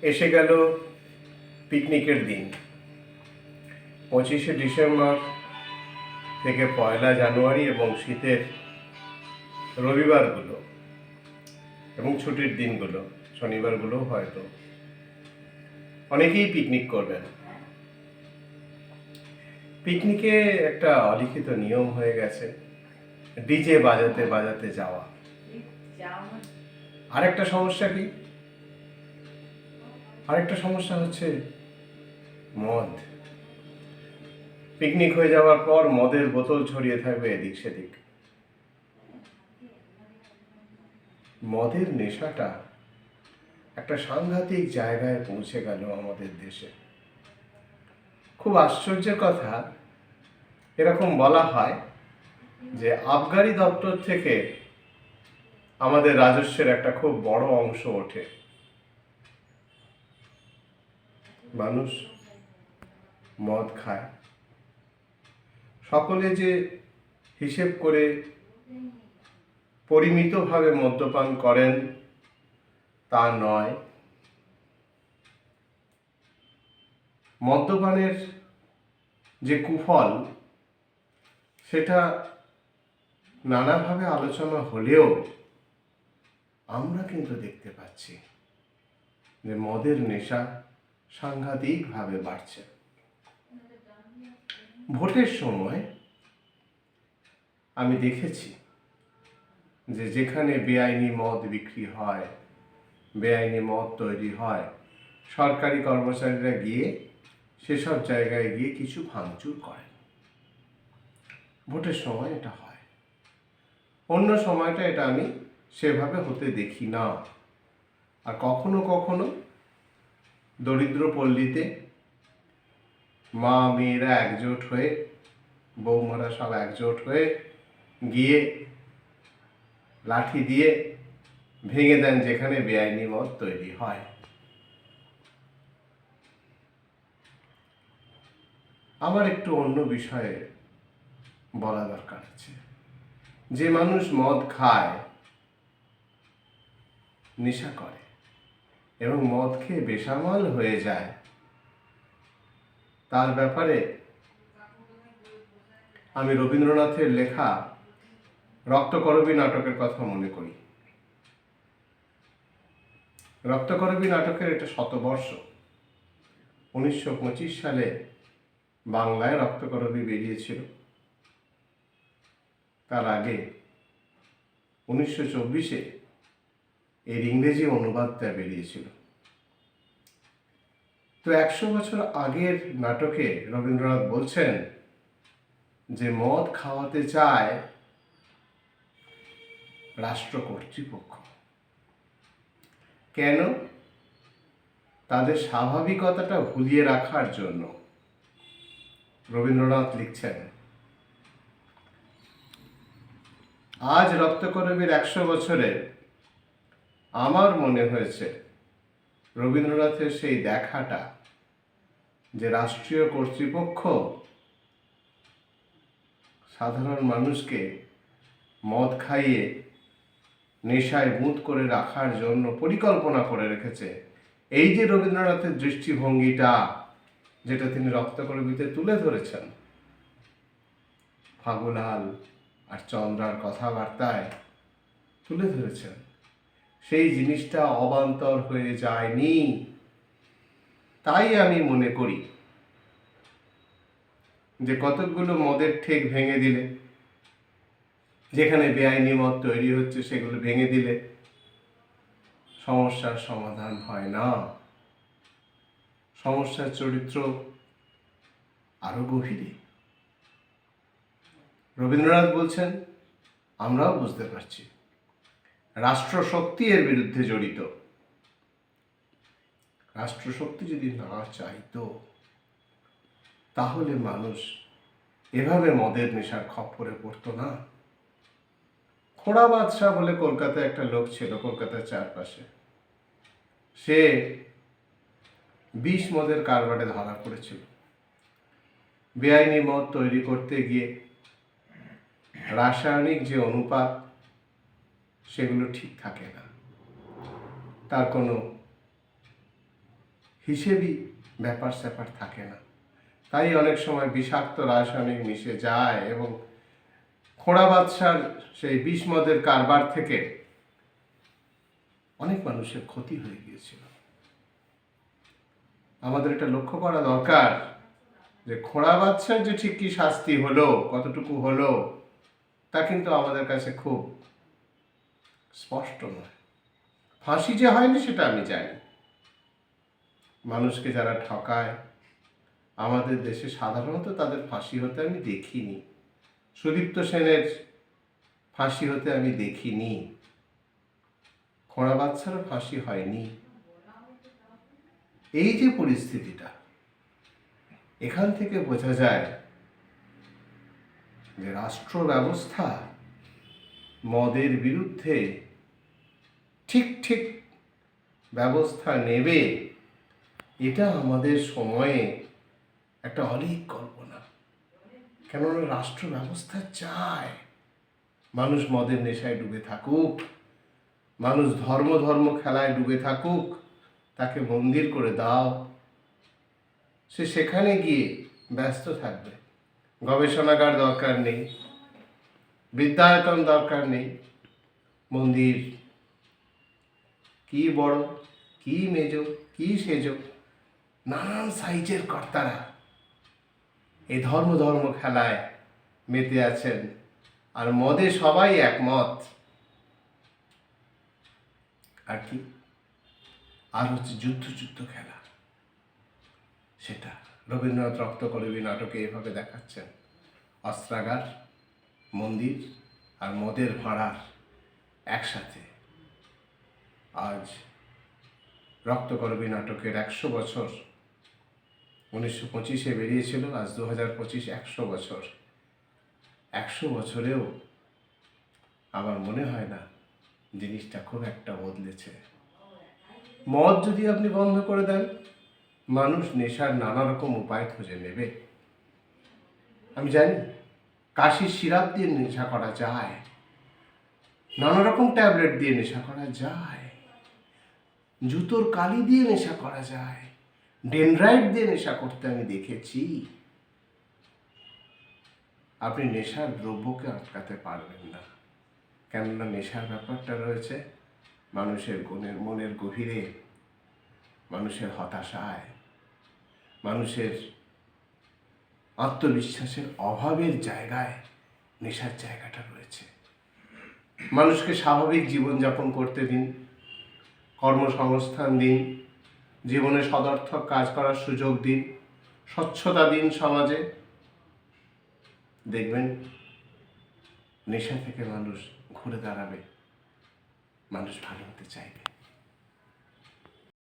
এসে গেল পিকনিকের দিন। 25শে ডিসেম্বর থেকে 1লা জানুয়ারি এবং শীতের রবিবারগুলো এবং ছুটির দিনগুলো, শনিবারগুলো হয়তো অনেকেই পিকনিক করবেন। পিকনিকে একটা অলিখিত নিয়ম হয়ে গেছে, ডিজে বাজাতে বাজাতে যাওয়া। আরেকটা সমস্যা কি? আরেকটা সমস্যা হচ্ছে মদ। পিকনিক হয়ে যাওয়ার পর মদের বোতল ছড়িয়ে থাকবে এদিক সেদিক। মদের নেশাটা একটা সাংঘাতিক জায়গায় পৌঁছে গেল আমাদের দেশে। খুব আশ্চর্যের কথা, এরকম বলা হয় যে আবগারি দপ্তর থেকে আমাদের রাজস্বের একটা খুব বড় অংশ ওঠে। মানুষ মদ খায়, সকলে যে হিসেব করে পরিমিতভাবে মদ্যপান করেন তা নয়। মদ্যপানের যে কুফল সেটা নানাভাবে আলোচনা হলেও আমরা কিন্তু দেখতে পাচ্ছি যে মদের নেশা সাংঘাতিকভাবে বাড়ছে। ভোটের সময় আমি দেখেছি যে যেখানে বেআইনি মদ বিক্রি হয়, বেআইনি মদ তৈরি হয়, সরকারি কর্মচারীরা গিয়ে সেসব জায়গায় গিয়ে কিছু ভাঙচুর করে। ভোটের সময় এটা হয়, অন্য সময়টা এটা আমি সেভাবে হতে দেখি না। আর কখনো কখনো দরিদ্র পল্লীতে মা মেয়েরা একজোট হয়ে, বৌমারা সব একজোট হয়ে গিয়ে লাঠি দিয়ে ভেঙে দেন যেখানে বেআইনি মদ তৈরি হয়। আমার একটু অন্য বিষয়ে বলা দরকার আছে। যে মানুষ মদ খায়, নেশা করে এবং মদ খেয়ে বেসামাল হয়ে যায়, তার ব্যাপারে আমি রবীন্দ্রনাথের লেখা রক্তকরবী নাটকের কথা মনে করি। রক্তকরবী নাটকের এটা শতবর্ষ। 1925 সালে বাংলায় রক্তকরবী বেরিয়েছিল। তার আগে 1924-এ এর ইংরেজি অনুবাদটা বেরিয়েছিল। তো 100 বছর আগের নাটকে রবীন্দ্রনাথ বলছেন যে মদ খাওয়াতে চায় রাষ্ট্র কর্তৃপক্ষ। কেন? তাদের স্বাভাবিকতাটা ভুলিয়ে রাখার জন্য। রবীন্দ্রনাথ লিখছেন, আজ রক্তকরবীর 100 বছরে আমার মনে হয়েছে রবীন্দ্রনাথের সেই দেখাটা, যে রাষ্ট্রীয় কর্তৃপক্ষ সাধারণ মানুষকে মদ খাইয়ে নেশায় বুঁদ করে রাখার জন্য পরিকল্পনা করে রেখেছে। এই যে রবীন্দ্রনাথের দৃষ্টিভঙ্গিটা, যেটা তিনি রক্তকরবীতে তুলে ধরেছেন, ফাগুলাল আর চন্দ্রার কথাবার্তায় তুলে ধরেছেন, সেই জিনিসটা অবান্তর হয়ে যায়নি। তাই আমি মনে করি যে কতকগুলো মদের ঠেক ভেঙে দিলে, যেখানে বেআইনি মদ তৈরি হচ্ছে সেগুলো ভেঙে দিলে সমস্যার সমাধান হয় না। সমস্যার চরিত্র আরো গভীরে। রবীন্দ্রনাথ বলছেন, আমরাও বুঝতে পারছি, রাষ্ট্রশক্তি এর বিরুদ্ধে জড়িত। রাষ্ট্রশক্তি যদি না চাইতো তাহলে মানুষ এভাবে মদের নেশার খপ্পরে পড়তো না। খোড়া বাদশাহ বলে কলকাতায় একটা লোক ছিল, কলকাতার চারপাশে। সে বিষ মদের কারবারে ধরা পড়েছিল। বেআইনি মদ তৈরি করতে গিয়ে রাসায়নিক যে অনুপাত, সেগুলো ঠিক থাকে না। তার কোনো হিসেবই ব্যাপার স্যাপার থাকে না। তাই অনেক সময় বিষাক্ত রাসায়নিক মিশে যায় এবং খোঁড়া বাদশার সেই বিষ মদের কারবার থেকে অনেক মানুষের ক্ষতি হয়ে গিয়েছিল। আমাদের এটা লক্ষ্য করা দরকার যে খোঁড়া বাদশার যে ঠিক কি শাস্তি হলো, কতটুকু হলো, তা কিন্তু আমাদের কাছে খুব স্পষ্ট নয়। ফাঁসি যে হয়নি সেটা আমি জানি। মানুষকে যারা ঠকায় আমাদের দেশে সাধারণত তাদের ফাঁসি হতে আমি দেখিনি। সুদীপ্ত সেনের ফাঁসি হতে আমি দেখিনি, খোঁড়া বাচ্চারও ফাঁসি হয়নি। এই যে পরিস্থিতিটা, এখান থেকে বোঝা যায় যে রাষ্ট্র ব্যবস্থা মদের বিরুদ্ধে ঠিক ঠিক ব্যবস্থা নেবে, এটা আমাদের সময়ে একটা অলীক কল্পনা। কেননা রাষ্ট্র ব্যবস্থা চায় মানুষ মদের নেশায় ডুবে থাকুক, মানুষ ধর্ম খেলায় ডুবে থাকুক, তাকে মন্দির করে দাও, সে সেখানে গিয়ে ব্যস্ত থাকবে। গবেষণাগার দরকার নেই, বিদ্যায়তন দরকার নেই। মন্দির কি বড়, কি মেজ, কি সেজ, নানান সাইজের কর্তারা এই ধর্ম খেলায় মেতে আছেন, আর মদে সবাই একমত। আর কি, আর হচ্ছে যুদ্ধ খেলা, সেটা রবীন্দ্রনাথ রক্তকরবী নাটকে এভাবে দেখাচ্ছেন। অস্ত্রাগার, মন্দির আর মদের ভাঁড়ার একসাথে। আজ রক্তকরবী নাটকের 100 বছর, 1925-এ বেরিয়েছিল, আজ 2025, 100 বছর। 100 বছরেও আমার মনে হয় না জিনিসটা খুব একটা বদলেছে। মদ যদি আপনি বন্ধ করে দেন, মানুষ নেশার নানা রকম উপায় খুঁজে নেবে। আমি জানি কাশির সিরাপ দিয়ে নেশা করা যায়, নানা রকম ট্যাবলেট দিয়ে নেশা করা যায়, জুতোর কালি দিয়ে নেশা করা যায়, ডেনড্রাইট দিয়ে নেশা করতে আমি দেখেছি। আপনি নেশার দ্রব্যকে আটকাতে পারবেন না, কেননা নেশার ব্যাপারটা রয়েছে মানুষের মনের গভীরে, মানুষের হতাশায়, মানুষের আত্মবিশ্বাসের অভাবের জায়গায় নেশার জায়গাটা রয়েছে। মানুষকে স্বাভাবিক জীবনযাপন করতে দিন, কর্মসংস্থান দিন, জীবনে সদর্থক কাজ করার সুযোগ দিন, স্বচ্ছতা দিন সমাজে। দেখবেন নেশা থেকে মানুষ ঘুরে দাঁড়াবে, মানুষ ভালো হতে চাইবে।